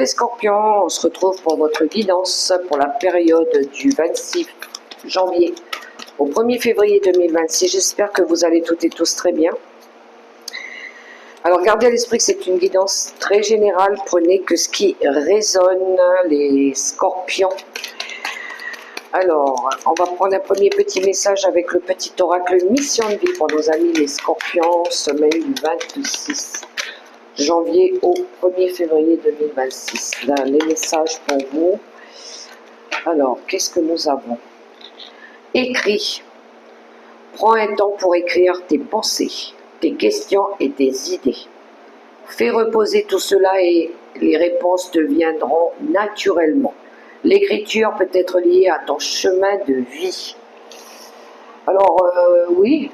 Les scorpions, on se retrouve pour votre guidance pour la période du 26 janvier au 1er février 2026. J'espère que vous allez toutes et tous très bien. Alors gardez à l'esprit que c'est une guidance très générale. Prenez que ce qui résonne, les scorpions. Alors, on va prendre un premier petit message avec le petit oracle mission de vie pour nos amis les scorpions, semaine du 26 janvier au 1er février 2026. Là, les messages pour vous. Alors, qu'est-ce que nous avons? Écris. Prends un temps pour écrire tes pensées, tes questions et tes idées. Fais reposer tout cela et les réponses te viendront naturellement. L'écriture peut être liée à ton chemin de vie. Alors, oui,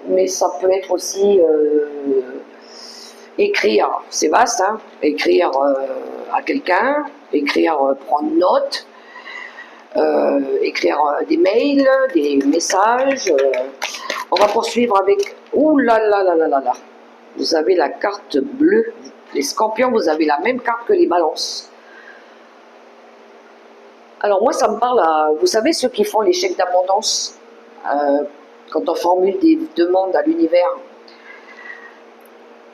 mais ça peut être aussi écrire, c'est vaste, hein, écrire à quelqu'un, écrire, prendre note, écrire des mails, des messages. On va poursuivre avec, ouh là là là là là là, vous avez la carte bleue, les scorpions, vous avez la même carte que les balances. Alors moi ça me parle à, vous savez ceux qui font les chèques d'abondance, quand on formule des demandes à l'univers.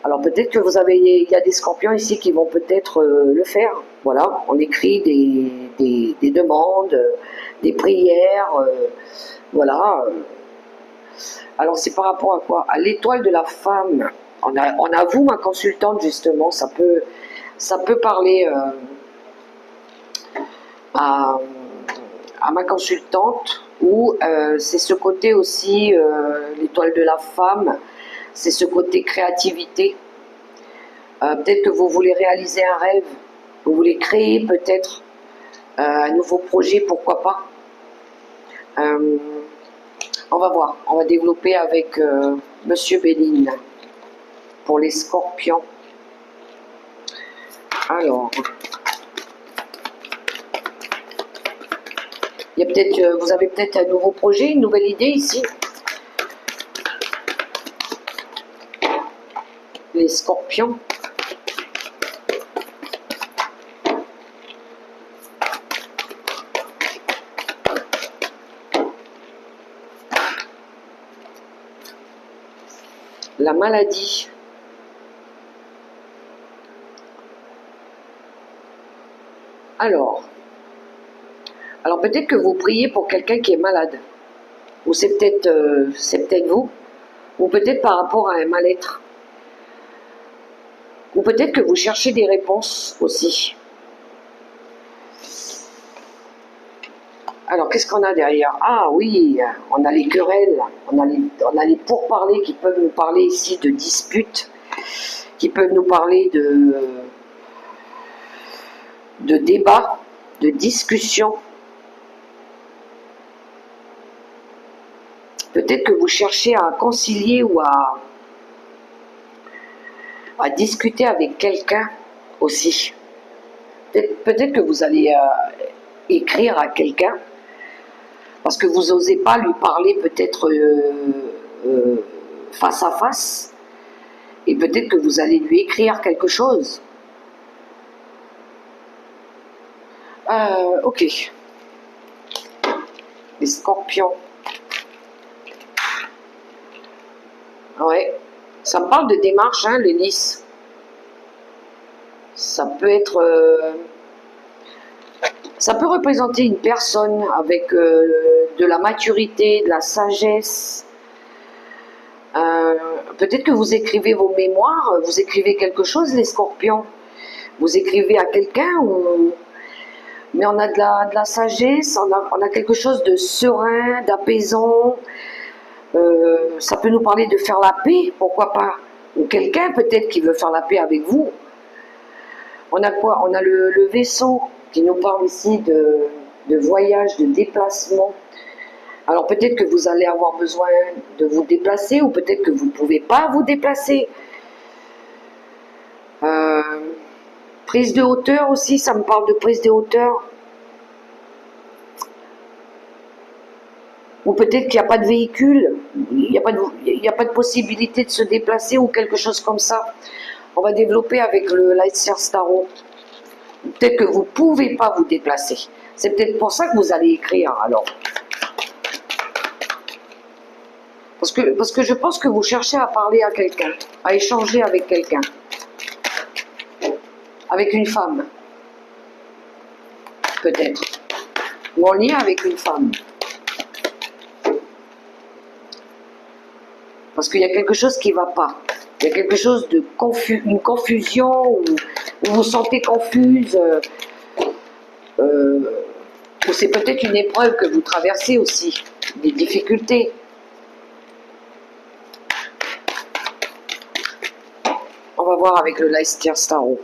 Alors peut-être que vous avez, il y a des scorpions ici qui vont peut-être le faire. Voilà, on écrit des demandes, des prières, voilà. Alors c'est par rapport à quoi? À l'étoile de la femme. On a vous, ma consultante, justement, ça peut parler à ma consultante, ou c'est ce côté aussi, l'étoile de la femme, c'est ce côté créativité. Peut-être que vous voulez réaliser un rêve, vous voulez créer peut-être un nouveau projet, pourquoi pas. On va voir, on va développer avec Monsieur Béline pour les scorpions. Alors, il y a peut-être, vous avez peut-être un nouveau projet, une nouvelle idée ici. Les scorpions. La maladie. Alors peut-être que vous priez pour quelqu'un qui est malade, ou c'est peut-être vous, ou peut-être par rapport à un mal-être, ou peut-être que vous cherchez des réponses aussi. Alors qu'est-ce qu'on a derrière? Ah oui, on a les querelles, on a les pourparlers qui peuvent nous parler ici de disputes, qui peuvent nous parler de débats, de discussions. Peut-être que vous cherchez à concilier ou à discuter avec quelqu'un aussi. Peut-être que vous allez écrire à quelqu'un parce que vous n'osez pas lui parler peut-être face à face, et peut-être que vous allez lui écrire quelque chose. Ok. Les scorpions. Ouais. Ça me parle de démarche, hein, le Lys. Ça peut être... ça peut représenter une personne avec de la maturité, de la sagesse. Peut-être que vous écrivez vos mémoires, vous écrivez quelque chose, les scorpions. Vous écrivez à quelqu'un, mais on a de la sagesse, on a quelque chose de serein, d'apaisant. Ça peut nous parler de faire la paix, pourquoi pas. Ou quelqu'un peut-être qui veut faire la paix avec vous. On a quoi? On a le vaisseau qui nous parle ici de voyage, de déplacement. Alors peut-être que vous allez avoir besoin de vous déplacer, ou peut-être que vous ne pouvez pas vous déplacer. Prise de hauteur aussi, ça me parle de prise de hauteur. Ou peut-être qu'il n'y a pas de véhicule, il n'y a pas de possibilité de se déplacer ou quelque chose comme ça. On va développer avec le Lightseer Starro. Peut-être que vous ne pouvez pas vous déplacer. C'est peut-être pour ça que vous allez écrire, alors. Parce que je pense que vous cherchez à parler à quelqu'un, à échanger avec quelqu'un. Avec une femme. Peut-être. Ou en lien avec une femme. Parce qu'il y a quelque chose qui ne va pas. Il y a quelque chose de une confusion, ou vous vous sentez confuse, ou c'est peut-être une épreuve que vous traversez aussi, des difficultés. On va voir avec le Leicester Tarot.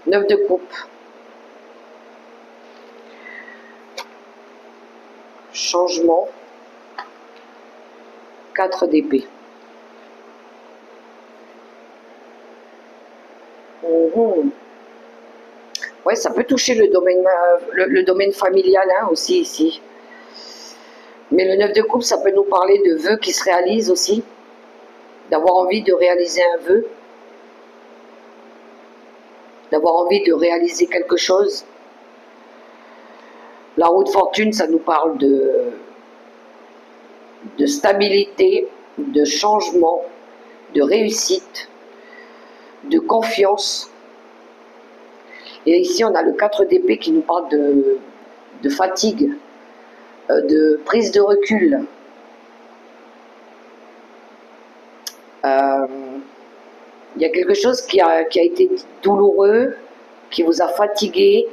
Neuf de coupe. Changement. 4 d'épée. Ouais, ça peut toucher le domaine familial hein, aussi ici. Mais le 9 de coupe, ça peut nous parler de vœux qui se réalisent aussi. D'avoir envie de réaliser un vœu. D'avoir envie de réaliser quelque chose. La roue de fortune, ça nous parle de stabilité, de changement, de réussite, de confiance. Et ici, on a le 4 d'épée qui nous parle de fatigue, de prise de recul. Il y a quelque chose qui a été douloureux, qui vous a fatigué.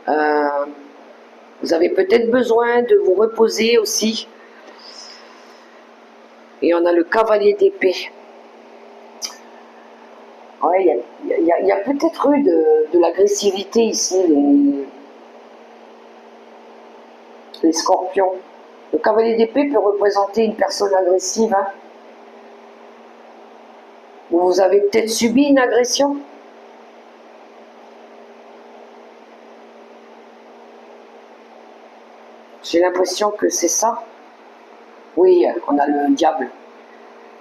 Vous avez peut-être besoin de vous reposer aussi. Et on a le cavalier d'épée. Ouais, il y a peut-être eu de l'agressivité ici, les scorpions. Le cavalier d'épée peut représenter une personne agressive. Hein. Vous avez peut-être subi une agression. J'ai l'impression que c'est ça. Oui, on a le diable.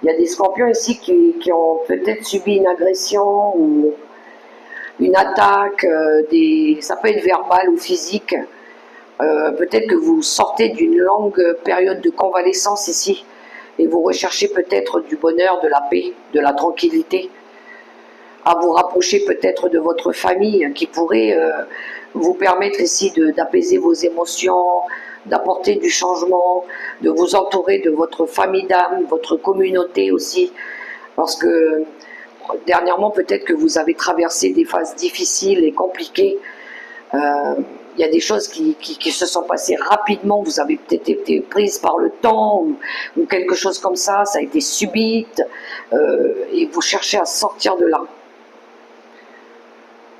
Il y a des scorpions ici qui ont peut-être subi une agression ou une attaque, ça peut être verbal ou physique. Peut-être que vous sortez d'une longue période de convalescence ici et vous recherchez peut-être du bonheur, de la paix, de la tranquillité, à vous rapprocher peut-être de votre famille qui pourrait vous permettre ici d'apaiser vos émotions, d'apporter du changement, de vous entourer de votre famille d'âme, votre communauté aussi, parce que dernièrement peut-être que vous avez traversé des phases difficiles et compliquées. Il y a des choses qui se sont passées rapidement, vous avez peut-être été prise par le temps ou quelque chose comme ça a été subite et vous cherchez à sortir de là.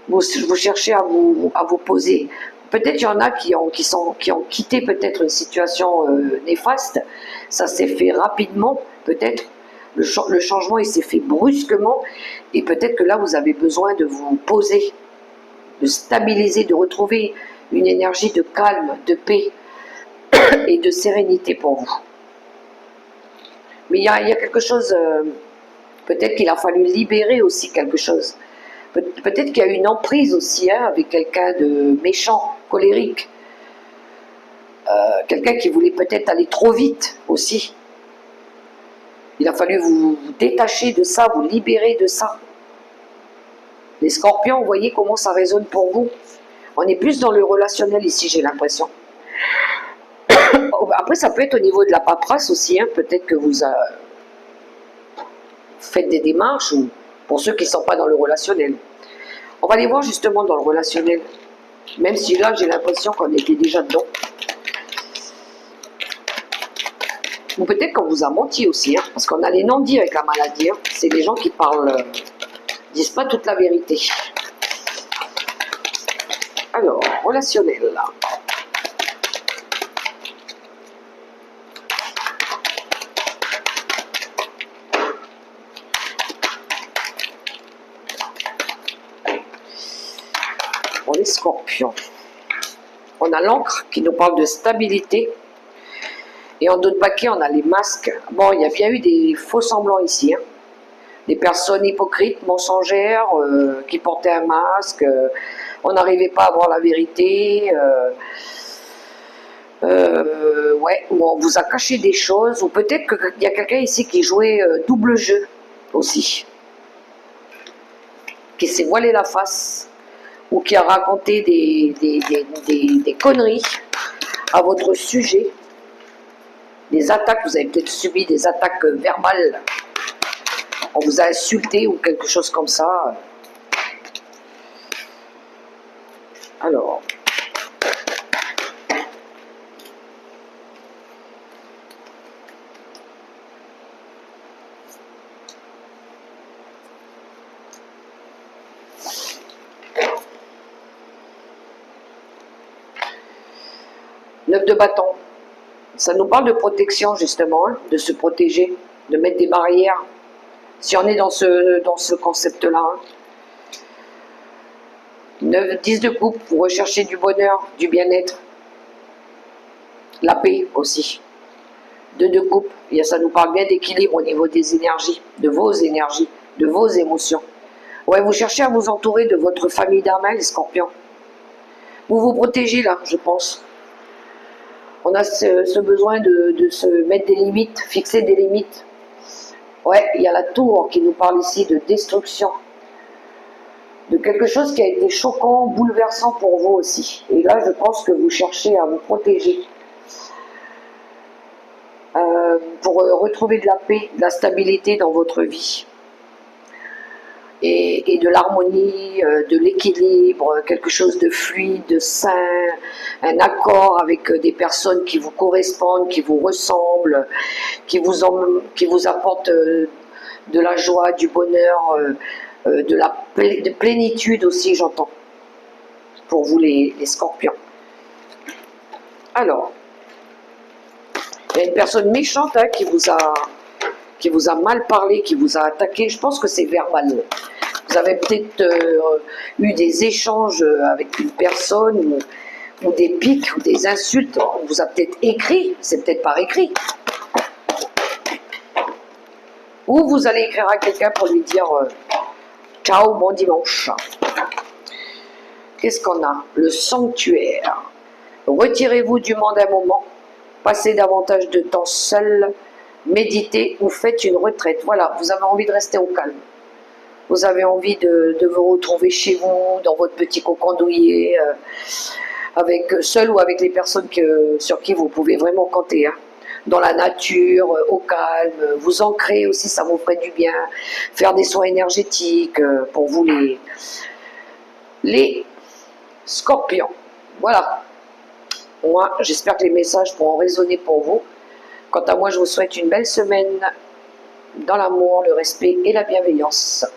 Vous cherchez à vous poser. Peut-être il y en a qui ont quitté peut-être une situation néfaste, ça s'est fait rapidement, peut-être. Le changement il s'est fait brusquement et peut-être que là vous avez besoin de vous poser, de stabiliser, de retrouver une énergie de calme, de paix et de sérénité pour vous. Mais il y a quelque chose, peut-être qu'il a fallu libérer aussi quelque chose. Peut-être qu'il y a une emprise aussi hein, avec quelqu'un de méchant, colérique. Quelqu'un qui voulait peut-être aller trop vite aussi. Il a fallu vous détacher de ça, vous libérer de ça. Les scorpions, vous voyez comment ça résonne pour vous. On est plus dans le relationnel ici, j'ai l'impression. Après, ça peut être au niveau de la paperasse aussi. Hein. Peut-être que vous faites des démarches, ou pour ceux qui ne sont pas dans le relationnel. On va aller voir justement dans le relationnel. Même si là, j'ai l'impression qu'on était déjà dedans. Ou peut-être qu'on vous a menti aussi. Hein, parce qu'on a les non-dits avec la maladie. Hein. C'est des gens qui parlent, disent pas toute la vérité. Alors, relationnel, là. les scorpions. On a l'encre qui nous parle de stabilité. Et en d'autres paquets, on a les masques. Bon, il y a bien eu des faux semblants ici. Hein. Des personnes hypocrites, mensongères, qui portaient un masque. On n'arrivait pas à voir la vérité. Ouais, où on vous a caché des choses. Ou peut-être qu'il y a quelqu'un ici qui jouait double jeu aussi. Qui s'est voilé la face. Ou qui a raconté des conneries à votre sujet. Des attaques, vous avez peut-être subi des attaques verbales. On vous a insulté ou quelque chose comme ça. Alors. Neuf de bâton. Ça nous parle de protection justement, hein, de se protéger, de mettre des barrières. Si on est dans ce concept-là. Hein. 9, 10 de coupe, vous recherchez du bonheur, du bien-être. La paix aussi. 2 de coupe, ça nous parle bien d'équilibre au niveau des énergies, de vos émotions. Ouais, vous cherchez à vous entourer de votre famille d'âme, les scorpions. Vous vous protégez là, je pense. On a ce besoin de se mettre des limites, fixer des limites. Ouais, il y a la tour qui nous parle ici de destruction. De quelque chose qui a été choquant, bouleversant pour vous aussi. Et là, je pense que vous cherchez à vous protéger. Pour retrouver de la paix, de la stabilité dans votre vie. Et de l'harmonie, de l'équilibre, quelque chose de fluide, de sain, un accord avec des personnes qui vous correspondent, qui vous ressemblent, qui vous apportent de la joie, du bonheur, de la plénitude aussi, j'entends, pour vous les scorpions. Alors, il y a une personne méchante hein, qui vous a mal parlé, qui vous a attaqué. Je pense que c'est verbal. Vous avez peut-être eu des échanges avec une personne ou des piques ou des insultes. On vous a peut-être écrit, c'est peut-être par écrit. Ou vous allez écrire à quelqu'un pour lui dire ciao, bon dimanche. Qu'est-ce qu'on a? Le sanctuaire. Retirez-vous du monde un moment. Passez davantage de temps seul. Méditez ou faites une retraite. Voilà, vous avez envie de rester au calme. Vous avez envie de vous retrouver chez vous, dans votre petit cocon douillet, seul ou avec les personnes sur qui vous pouvez vraiment compter. Hein. Dans la nature, au calme, vous ancrer aussi, ça vous ferait du bien. Faire des soins énergétiques pour vous les scorpions. Voilà. Moi, j'espère que les messages pourront résonner pour vous. Quant à moi, je vous souhaite une belle semaine dans l'amour, le respect et la bienveillance.